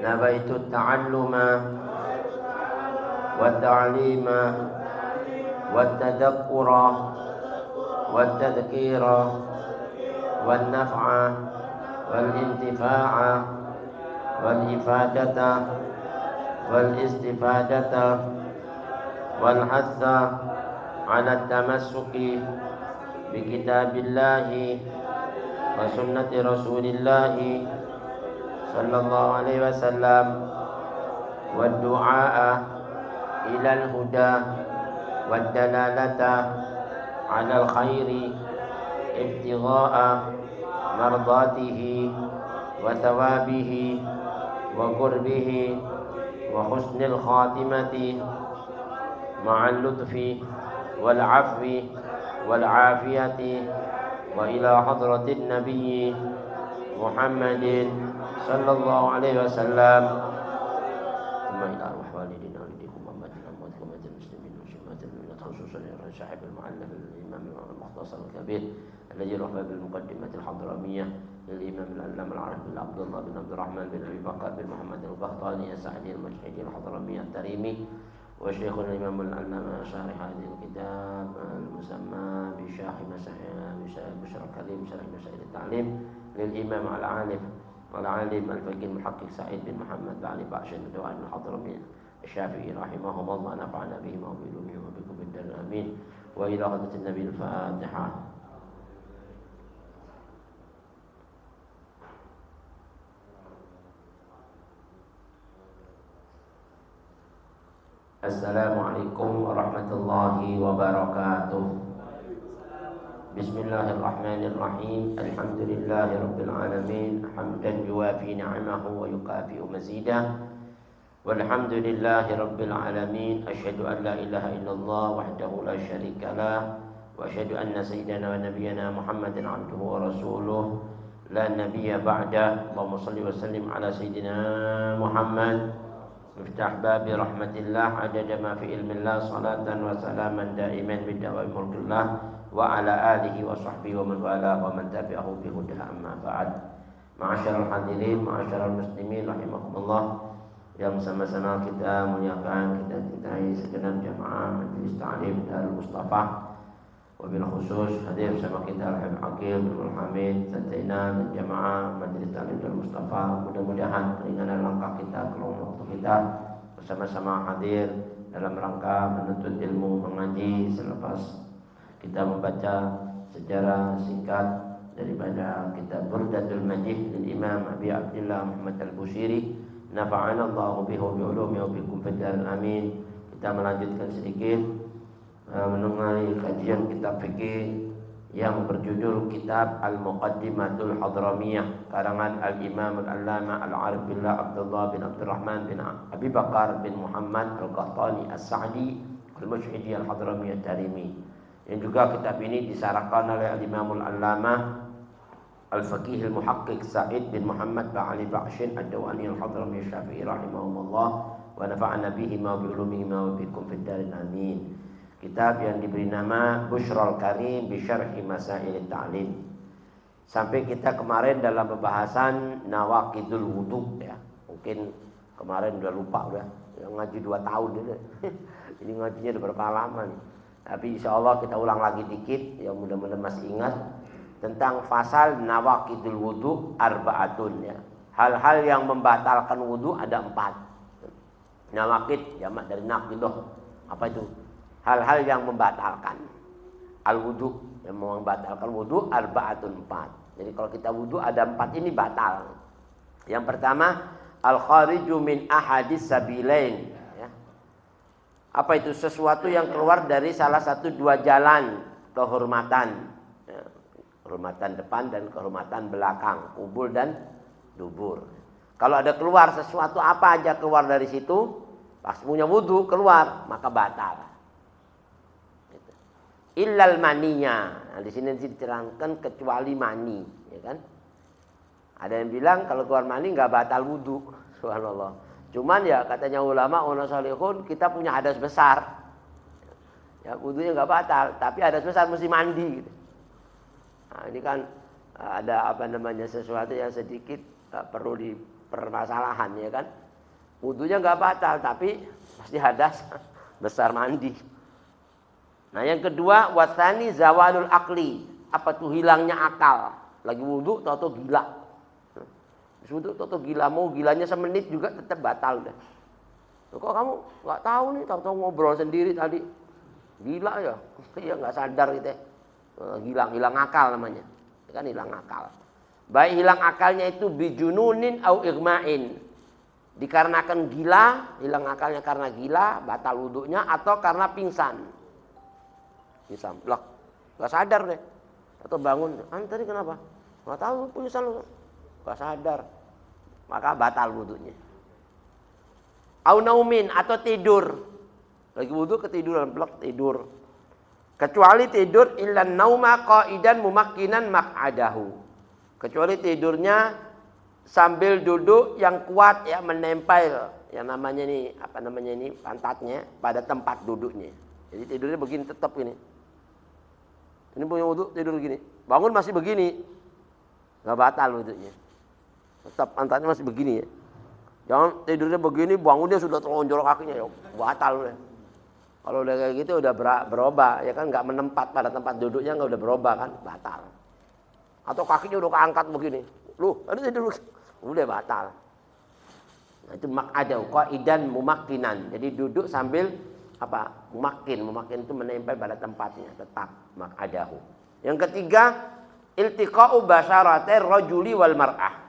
نويت التعلم والتعليم والتذكر والتذكير والنفع والانتفاع والإفادة والاستفادة والحث على التمسك بكتاب الله وسنة رسول الله صلى الله عليه وسلم والدعاء إلى الهدى والدلالة على الخير ابتغاء مرضاته وثوابه وقربه وحسن الخاتمة مع اللطف والعفو والعافية وإلى حضرة النبي محمد صلى الله عليه وسلم ثم إلى أرواح والدينا والديكم أمتنا وأمة المسلمين وشمات المؤمنين خصوصا إلى صاحب المعلم الإمام المختصر الكبير الذي رفع بالمقدمة الحضرمية للإمام العلامة العارف بن عبد الله بن عبد الرحمن بن أبي بكر بن محمد القحطاني السعدي المجتهد الحضرمي التريمي وشيخنا الإمام العلامة شارح هذه الكتاب المسمى بشرح بشرح كريم شرح مسائل التعليم للإمام العالم الفقيه المحقق سعيد بن محمد بن علي باشن الدوائي الحضرمي الشافعي رحمه الله نفعنا بهما وبعلومهم وبكم بالدار آمين. وإلى حضرة النبي الفاتحة. Assalamualaikum warahmatullahi wabarakatuh. Bismillahirrahmanirrahim. Alhamdulillahi rabbil alamin. Hamdan yuwafi ni'amahu wa yukafi'u mazidah. Walhamdulillahi rabbil alamin. Asyhadu an la ilaha illallah wahdahu la syarika lah. Wa asyhadu anna sayyidana wa nabiyyana Muhammadan abduhu wa rasuluh. La nabiyya ba'da. Allahumma salli wa sallim ala sayyidina Muhammad Miftah babi rahmatillah adada ma fi ilmillah salatan wa salaman daiman bidawai mulkillah wa ala alihi wa sahbihi wa man wala wa man tabi'ahu bihudaha amma ba'd. Ma'asyiral hadirin, ma'asyiral muslimin rahimakumullah, yang sama-sama kita muliakan, kita cintai segenap jamaah Majelis Ta'lim Darul Mustafa. Wabil khusus hadir bersama kita Al-Habib Aqil bin Hamid Santaina dan jamaah Majelis Ta'lim Darul Mustafa. Mudah-mudahan keringanan langkah kita, keluar waktu kita bersama-sama hadir dalam rangka menuntut ilmu, mengaji selepas kita membaca sejarah singkat daripada kitab Burdatul Majid dari Imam Abi Abdullah Muhammad Al-Bushiri. Nafa'ana Allahu bihi wa bi'ulumi wa bikum fid dar amin. Kita melanjutkan sedikit mengenai kajian kitab fikih yang berjudul Kitab Al-Muqaddimatul Hadramiyah karangan Al-Imam Al-Allamah Al-Arif Billah Abdullah bin Abdurrahman bin Abi Bakar bin Muhammad Al-Qahtani As-Sa'di Al-Mushhidi Al-Hadrami Al-Tarimi. Yang juga kitab ini disarahkan oleh Al-Imam Al-Allamah Al-Faqih Al-Muhaqqiq Sa'id bin Muhammad bin Ali Bakshin Ad-Dawani Al-Hadrami Syafi'i rahimahumullah wa nafa'ana bihima wa bi'ulumihima wa bikum fid darin amin. Kitab yang diberi nama Bushrul Karim bi Syarhi Masail Ta'lim. Sampai kita kemarin dalam pembahasan Nawaqidul Wudu ya. Mungkin kemarin udah lupa udah. Yang ngaji 2 tahun ini. Ini ngajinya udah berapa lama nih. Tapi insyaallah kita ulang lagi dikit yang mudah-mudahan masih ingat tentang fasal Nawaqidul Wudu arba'atun ya. Hal-hal yang membatalkan wudu ada 4. Nawaqid jamak dari naqidah. Apa itu? Hal-hal yang membatalkan al-wudu, yang membatalkan wudu arba'atun 4. Jadi kalau kita wudu ada 4 ini batal. Yang pertama al-khariju min ahadis sabilain ya. Apa itu? Sesuatu yang keluar dari salah satu 2 jalan kehormatan ya. Kehormatan depan dan kehormatan belakang, kubul dan dubur. Kalau ada keluar sesuatu apa aja keluar dari situ, pas punya wudu keluar maka batal. Illal maninya. Nah, di sini diterangkan kecuali mani, ya kan? Ada yang bilang kalau keluar mani nggak batal wudu, subhanallah. Cuman ya katanya ulama salihun kita punya hadas besar, ya wudunya nggak batal, tapi hadas besar mesti mandi. Gitu. Nah, ini kan ada apa namanya sesuatu yang sedikit perlu permasalahan ya kan. Wudunya nggak batal tapi pasti hadas besar mandi. Nah yang kedua wasani zawalul akli. Apa tuh hilangnya akal. Lagi wudu tau-tau gila. Wudu tau-tau gila, mau gilanya semenit juga tetap batal deh. Kok kamu nggak tahu nih, tahu-tahu ngobrol sendiri tadi. Gila ya, ya nggak sadar gitu ya. Hilang akal namanya. Kan hilang akal. Baik hilang akalnya itu bijununin au igma'in. Dikarenakan gila, hilang akalnya karena gila, batal wudunya atau karena pingsan. Pingsan, loh, nggak sadar deh. Atau bangun, tadi kenapa? Nggak tahu pingsan lu. Nggak sadar. Maka batal wudunya. Au naumin atau tidur. Lagi wudu ketiduran, blok tidur. Kecuali tidur illan nauma qaidan mumakkinan maq'adahu. Kecuali tidurnya sambil duduk yang kuat ya menempel yang namanya nih apa namanya ini pantatnya pada tempat duduknya. Jadi tidurnya begini tetap ini. Ini punya wudu tidur begini. Bangun masih begini. Enggak batal wudunya. Tetap pantatnya masih begini ya. Jangan tidurnya begini, bangunnya sudah telonjol kakinya, ya batal udah. Kalau udah kayak gitu udah berubah, ya kan nggak menempat pada tempat duduknya nggak udah berubah kan, batal. Atau kakinya udah keangkat begini, ada tidur, udah batal. Nah, itu mak'adau, qaidan mumakkinan. Jadi duduk sambil apa? Mumakkin itu menempel pada tempatnya, tetap mak'adahu. Yang ketiga, iltiqa'u basyaratir rajuli wal mar'ah.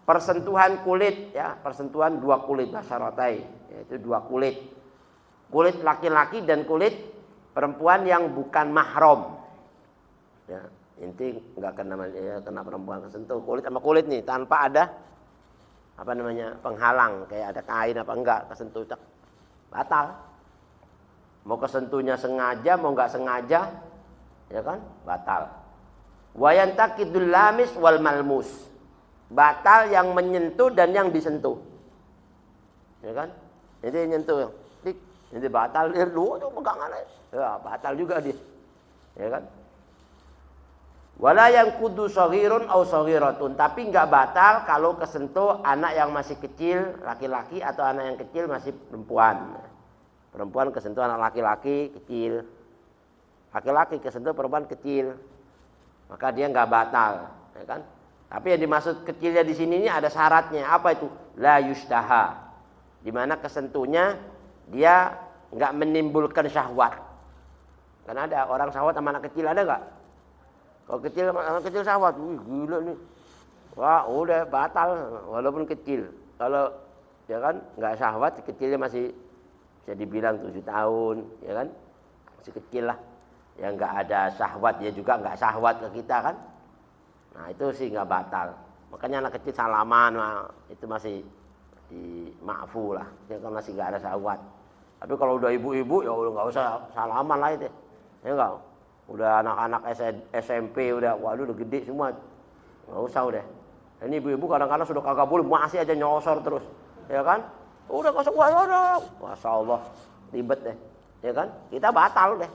Persentuhan kulit ya, persentuhan dua kulit basyaratai, yaitu dua kulit. Kulit laki-laki dan kulit perempuan yang bukan mahram. Ya, inti enggak kena perempuan kesentuh kulit sama kulit nih tanpa ada apa namanya? Penghalang, kayak ada kain apa enggak kesentuh batal. Mau kesentuhnya sengaja mau enggak sengaja ya kan? Batal. Wa yantakidul lamis wal malmus. Batal yang menyentuh dan yang disentuh. Ya kan? Ini nyentuh. Ini batal dia lu pegangan aja. Ya, batal juga dia. Ya kan? Wala yang kudu shaghirun au shaghiratun, tapi enggak batal kalau kesentuh anak yang masih kecil, laki-laki atau anak yang kecil masih perempuan. Perempuan kesentuh anak laki-laki kecil. Laki-laki kesentuh perempuan kecil. Maka dia enggak batal, ya kan? Tapi yang dimaksud kecilnya di sini ini ada syaratnya. Apa itu? La yustaha. Di mana kesentuhnya dia enggak menimbulkan syahwat. Karena ada orang syahwat sama anak kecil, ada enggak? Kalau kecil anak kecil syahwat, wih gila nih. Wah, udah batal walaupun kecil. Kalau ya kan enggak syahwat, kecilnya masih bisa dibilang 7 tahun, ya kan? Masih kecil lah. Ya enggak ada syahwat, dia juga enggak syahwat ke kita kan? Nah itu sih nggak batal. Makanya anak kecil salaman itu masih maafu lah. Ya kan masih nggak ada syahwat. Tapi kalau udah ibu-ibu ya udah nggak usah salaman lah itu. Ya enggak. Udah anak-anak SMP udah gede semua. Nggak usah udah. Ini ibu-ibu kadang-kadang sudah kagak boleh masih aja nyosor terus. Ya kan? Udah nggak usah. Masya Allah ribet deh. Ya kan? Kita batal deh.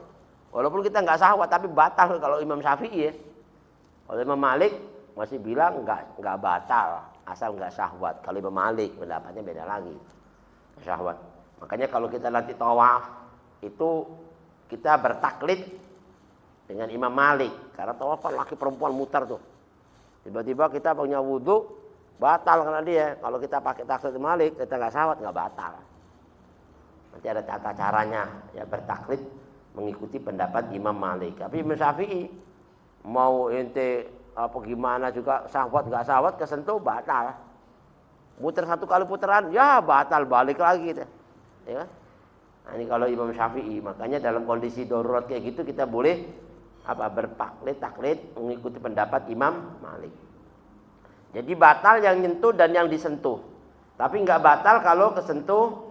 Walaupun kita nggak syahwat tapi batal kalau Imam Syafi'i ya. Kalau Imam Malik masih bilang enggak batal asal enggak syahwat. Kalau Imam Malik pendapatnya beda lagi. Syahwat. Makanya kalau kita nanti tawaf itu kita bertaklid dengan Imam Malik karena tawaf kan laki perempuan muter tuh. Tiba-tiba kita punya wudu batal karena dia. Kalau kita pakai taklid Imam Malik kita enggak syahwat enggak batal. Nanti ada tata caranya ya bertaklid mengikuti pendapat Imam Malik. Tapi Imam Syafi'i mau ente apa gimana juga syahwat nggak syahwat kesentuh batal. Muter 1 kali putaran ya batal balik lagi gitu. Ya kan? Nah, ini kalau Imam Syafi'i, makanya dalam kondisi darurat kayak gitu kita boleh taklid mengikuti pendapat Imam Malik. Jadi batal yang nyentuh dan yang disentuh. Tapi nggak batal kalau kesentuh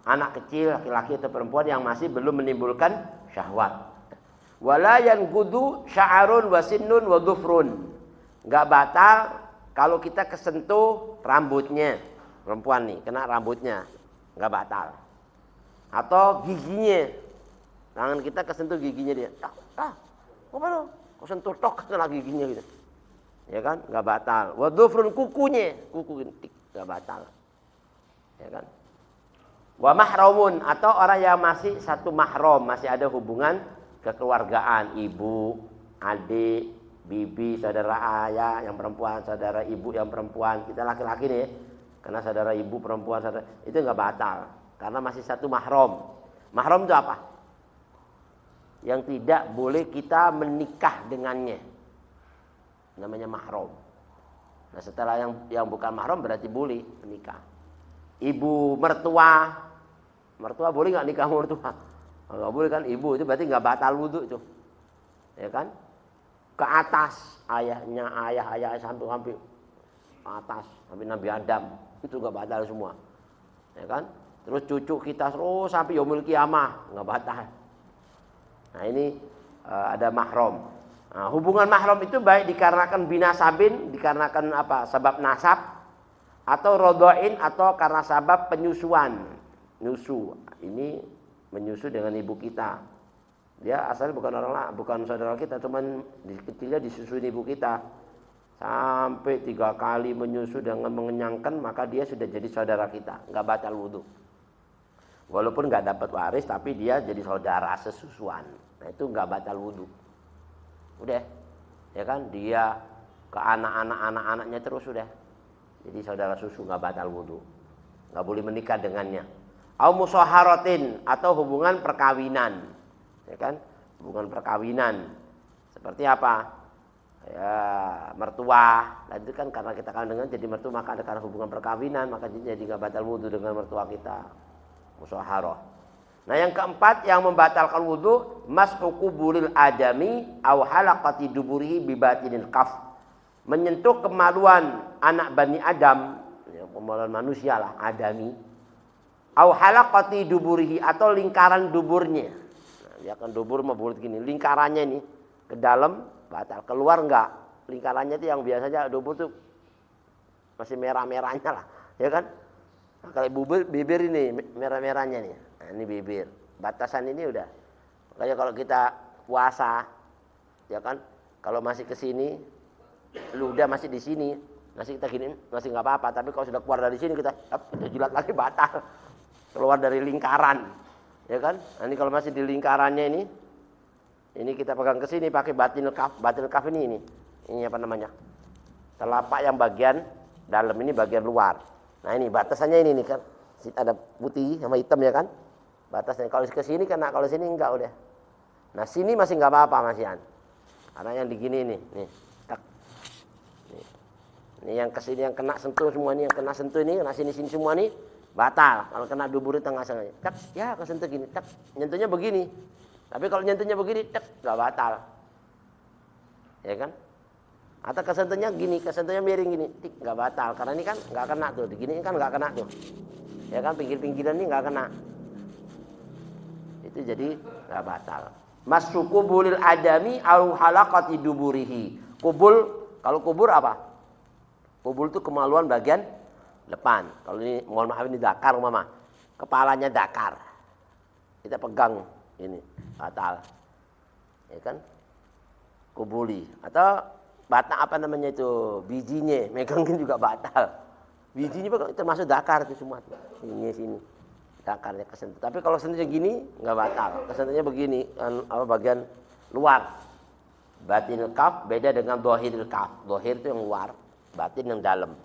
anak kecil laki-laki atau perempuan yang masih belum menimbulkan syahwat. Wala yanqudu sya'arun wa sinnun wa dhufrun. Enggak batal kalau kita kesentuh rambutnya. Perempuan nih kena rambutnya, enggak batal. Atau giginya. Tangan kita kesentuh giginya dia. Apa lu? Kesentuh tok kena giginya gitu. ya kan, nggak batal. Wa dhufrun kukunya, kuku gintik nggak batal, ya kan. Wa mahramun atau orang yang masih satu mahram, masih ada hubungan kekeluargaan, ibu, adik, bibi, saudara ayah yang perempuan, saudara ibu yang perempuan. Kita laki-laki nih, karena saudara ibu perempuan, saudara, itu nggak batal karena masih satu mahram. Mahram itu apa? Yang tidak boleh kita menikah dengannya, namanya mahram. Nah setelah yang bukan mahram berarti boleh menikah. Ibu mertua boleh nggak nikah mertua? Nggak boleh kan, ibu itu berarti nggak batal wudhu itu, ya kan? Ke atas ayahnya, ayah sampai atas sampai Nabi Adam itu nggak batal semua, ya kan? Terus cucu kita terus sampai yaumul kiamah nggak batal. Nah ini ada mahram. Nah, hubungan mahram itu baik dikarenakan binasabin, dikarenakan apa? Sebab nasab, atau rodoin, atau karena sebab penyusuan, nyusu. Ini menyusu dengan ibu kita. Dia asalnya bukan orang lain, bukan saudara kita, cuman kecilnya disusuin ibu kita. Sampai 3 kali menyusu dengan mengenyangkan, maka dia sudah jadi saudara kita, nggak batal wudhu. Walaupun nggak dapat waris, tapi dia jadi saudara sesusuan. Nah itu nggak batal wudhu. Udah, ya kan? Dia ke anak-anaknya terus sudah. Jadi saudara susu nggak batal wudhu, nggak boleh menikah dengannya. Au musaharatin atau hubungan perkawinan, ya kan? Hubungan perkawinan seperti apa? Ya mertua. Dan itu kan karena kita kawin dengan jadi mertua, maka ada karena hubungan perkawinan, maka jadi nggak batal wudhu dengan mertua kita. Musaharah. Nah yang keempat yang membatalkan wudhu, mas'u qubulil adami aw halaqati duburihi bi batinil kaf. Menyentuh kemaluan anak Bani Adam, ya, kemaluan manusia lah, adami. Aw halaqati duburihi atau lingkaran duburnya. Nah, dia kan dubur mah bulat gini, lingkarannya ini ke dalam batal, keluar enggak. Lingkarannya itu yang biasanya dubur tuh masih merah-merahnya lah, ya kan? Nah, kalau bibir ini merah-merahnya nih, nah, ini bibir. Batasan ini udah. Makanya kalau kita puasa, ya kan, kalau masih ke sini, ludah masih di sini, masih kita gini, masih nggak apa-apa. Tapi kalau sudah keluar dari sini kita jilat lagi batal. Keluar dari lingkaran, ya kan? Nah, ini kalau masih di lingkarannya ini kita pegang ke sini pakai batinul kaf ini apa namanya? Telapak yang bagian dalam ini bagian luar. Nah ini batasannya ini nih kan, ada putih sama hitam ya kan, batasnya. Kalau ke sini kena, kalau sini enggak udah. Nah sini masih nggak apa-apa masihan, karena yang digini nih, tak. Ini yang kesini yang kena sentuh semua nih, yang kena sentuh ini, kena sini semua nih batal. Kalau kena dubur di tengah sana, tak, ya kesentuh gini, tak, nyentuhnya begini. Tapi kalau nyentuhnya begini, tak, nggak batal, ya kan? Atau kesentuhnya gini, kesentuhnya miring gini, tik, nggak batal. Karena ini kan nggak kena tuh, begini kan nggak kena tuh, ya kan? Pinggir-pinggiran ini nggak kena, itu jadi nggak batal. Mas'u qubulil adami au halaqati duburihi. Kubul, kalau kubur apa? Kubul itu kemaluan bagian depan. Kalau ini, mohon maaf ini dakar mama, kepalanya dakar, kita pegang ini batal, ya kan? Kubuli. Atau batang apa namanya itu, bijinya megangin juga batal. Bijinya termasuk dakar itu semua tuh. Ini sini dakarnya kesentuh. Tapi kalau sentuhnya gini nggak batal. Kesentuhnya begini, apa bagian luar. Batinul kaf beda dengan dhahiril kaf. Dhahir itu yang luar, batin yang dalam.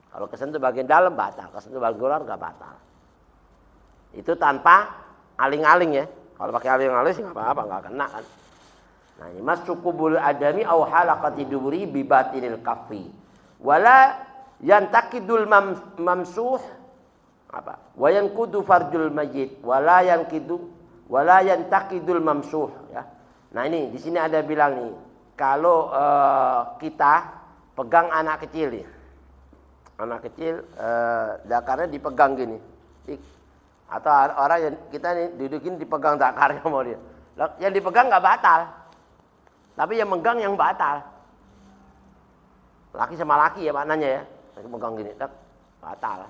Kalau kesentuh bagian dalam batal, kesentuh bagian luar nggak batal. Itu tanpa aling-aling ya. Kalau pakai aling-aling sih nggak apa-apa, nggak kena kan. Nah, ini mas'u qubul adami aw halaqati duburi bi batinil kaffi. Wala yantakidul mamsuh apa? Wa yanqudu farjul mayyit wala yantakidul mamsuh ya. Nah, ini di sini ada bilang nih, kalau kita pegang anak kecil nih. Anak kecil dakarnya dipegang gini. Atau orang yang kita nih dudukin dipegang dakarnya mau dia. Yang dipegang enggak batal. Tapi yang megang yang batal. Laki sama laki ya maknanya ya. Laki megang gini, tak, batal.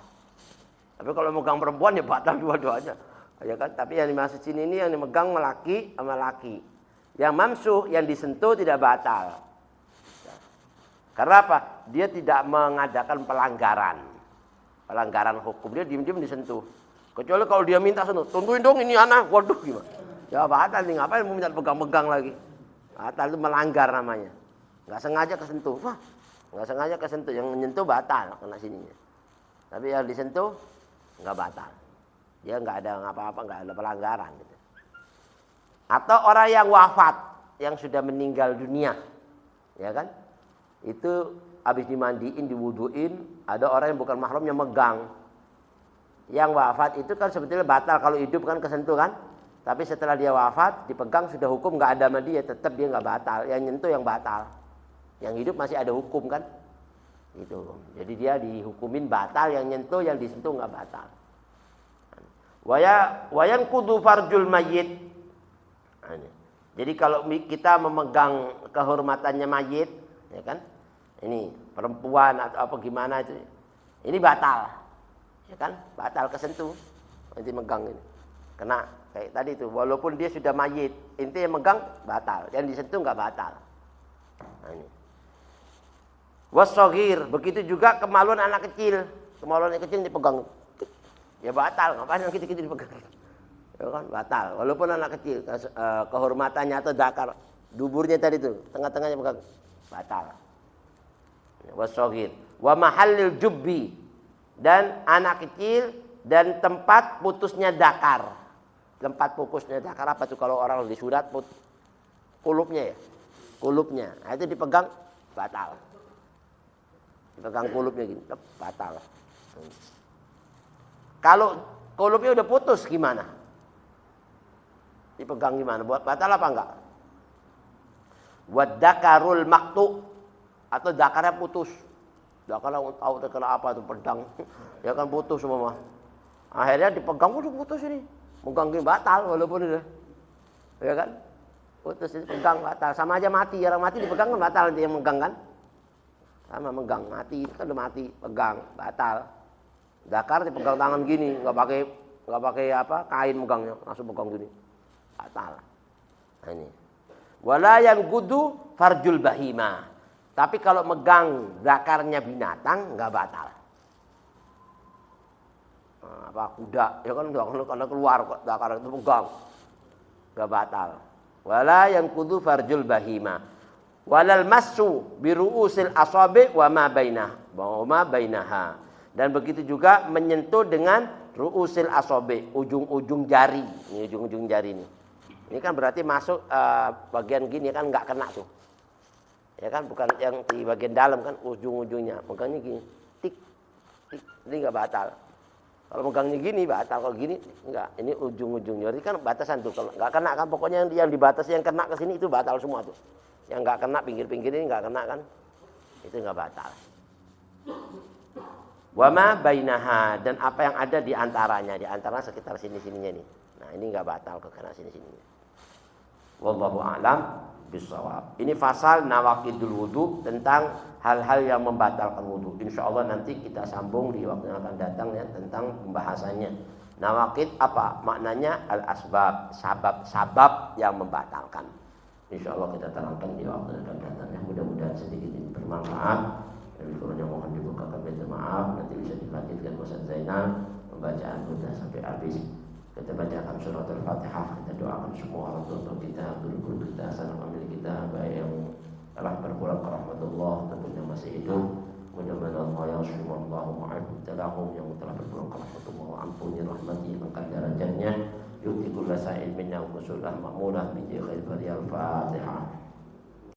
Tapi kalau megang perempuan ya batal dua-duanya. Ya kan? Tapi yang dimaksud sini ini yang dimegang laki sama laki. Yang mamsuh, yang disentuh tidak batal. Karena apa? Dia tidak mengadakan pelanggaran hukum. Dia diam-diam disentuh. Kecuali kalau dia minta sentuh, tentuin dong ini anak. Waduh gimana? Ya batal nih, ngapain mau minta pegang-pegang lagi? Batal itu melanggar namanya. Nggak sengaja kesentuh. Wah, nggak sengaja kesentuh. Yang menyentuh batal kena sininya. Tapi yang disentuh nggak batal. Dia nggak ada apa-apa, nggak ada pelanggaran. Gitu. Atau orang yang wafat, yang sudah meninggal dunia, ya kan? Itu habis dimandiin, diwuduin, ada orang yang bukan mahram yang megang. Yang wafat itu kan sebetulnya batal, kalau hidup kan kesentuh kan. Tapi setelah dia wafat, dipegang sudah hukum, nggak ada sama dia, tetap dia nggak batal. Yang nyentuh yang batal. Yang hidup masih ada hukum kan. Gitu. Jadi dia dihukumin batal, yang nyentuh, yang disentuh nggak batal. Wayan kudu farjul mayyit. Jadi kalau kita memegang kehormatannya mayit, ya kan? Ini perempuan atau apa gimana itu, ini batal, ya kan? Batal kesentuh, nanti megang ini, kena kayak tadi itu. Walaupun dia sudah mayit, inti yang megang batal, yang disentuh nggak batal. Nah, ini. Wasogir, begitu juga kemaluan anak kecil, kemaluan anak kecil dipegang, ya batal. Ngapain yang kecil-kecil dipegang? Ya kan batal, walaupun anak kecil, kehormatannya atau dakar, duburnya tadi itu, tengah-tengahnya pegang, batal. Wasogir, wa mahallil jubbi, dan anak kecil dan tempat putusnya dakar. Tempat putusnya dakar apa tuh kalau orang disurat kulupnya ya, kulupnya, nah, itu dipegang batal. Dipegang kulupnya gini, batal. Kalau kulupnya udah putus gimana? Dipegang gimana? Buat batal apa enggak? Wadakarul maktu, atau dakarnya putus. Dakarnya tahu terkena apa tuh pedang. Ya kan putus semua. Akhirnya dipegang udah putus ini. Megang gini batal walaupun udah. Ya kan? Putus ini pegang batal. Sama aja mati. Orang mati dipegang kan batal, nanti yang megang kan? Sama megang mati kan udah mati, pegang batal. Dakar dipegang tangan gini, nggak pakai apa kain megangnya, langsung pegang gini. Batal. Nah ini. Wala yang gudu farjul bahima. Tapi kalau megang zakarnya binatang nggak batal. Nah, apa kuda ya kan karena keluar kok zakar itu pegang nggak batal. Wala yang gudu farjul bahima. Walal masu biruusil asabi wa ma bainaha. Dan begitu juga menyentuh dengan ruusil asabi, ujung-ujung jari. Ini ujung-ujung jari ini. Ini kan berarti masuk bagian gini kan nggak kena tuh. Ya kan bukan yang di bagian dalam kan ujung-ujungnya. Megangnya gini, tik, tik. Ini nggak batal. Kalau megangnya gini batal, kalau gini enggak. Ini ujung-ujungnya. Jadi kan batasan tuh. Kalau nggak kena kan pokoknya yang dibatasi yang kena ke sini itu batal semua tuh. Yang nggak kena pinggir-pinggir ini nggak kena kan, itu nggak batal. Wama bainaha, dan apa yang ada di antaranya sekitar sini-sininya nih. Nah ini nggak batal kena sini-sininya. Wallahu a'lam bishawab. Ini fasal nawaqidul wudu, tentang hal-hal yang membatalkan wudu. Insyaallah nanti kita sambung di waktu yang akan datang ya, tentang pembahasannya. Nawaqid apa? Maknanya al-asbab, sabab-sabab yang membatalkan. Insyaallah kita terangkan di waktu yang akan datang. Mudah-mudahan sedikit ini bermanfaat. Dan kurangnya mohon dibukakan pintu maaf. Nanti bisa dilanjutkan Ustaz Zainal pembacaan kita sampai habis. Kita bacakan surat Al-Fatihah. Kita doakan semua orang tua kita, guru-guru kita, sanak famili kita, baik yang telah berpulang ke rahmatullah ataupun yang masih hidup. Mudah-mudahan Allah yang subhanallahu ma'abudalahum, yang telah berpulang ke rahmatullah, ampuni rahmati, angkat derajatnya. Yukti kulla sa'il minna wa kusulah ma'mulah min khair bariyal Fatihah.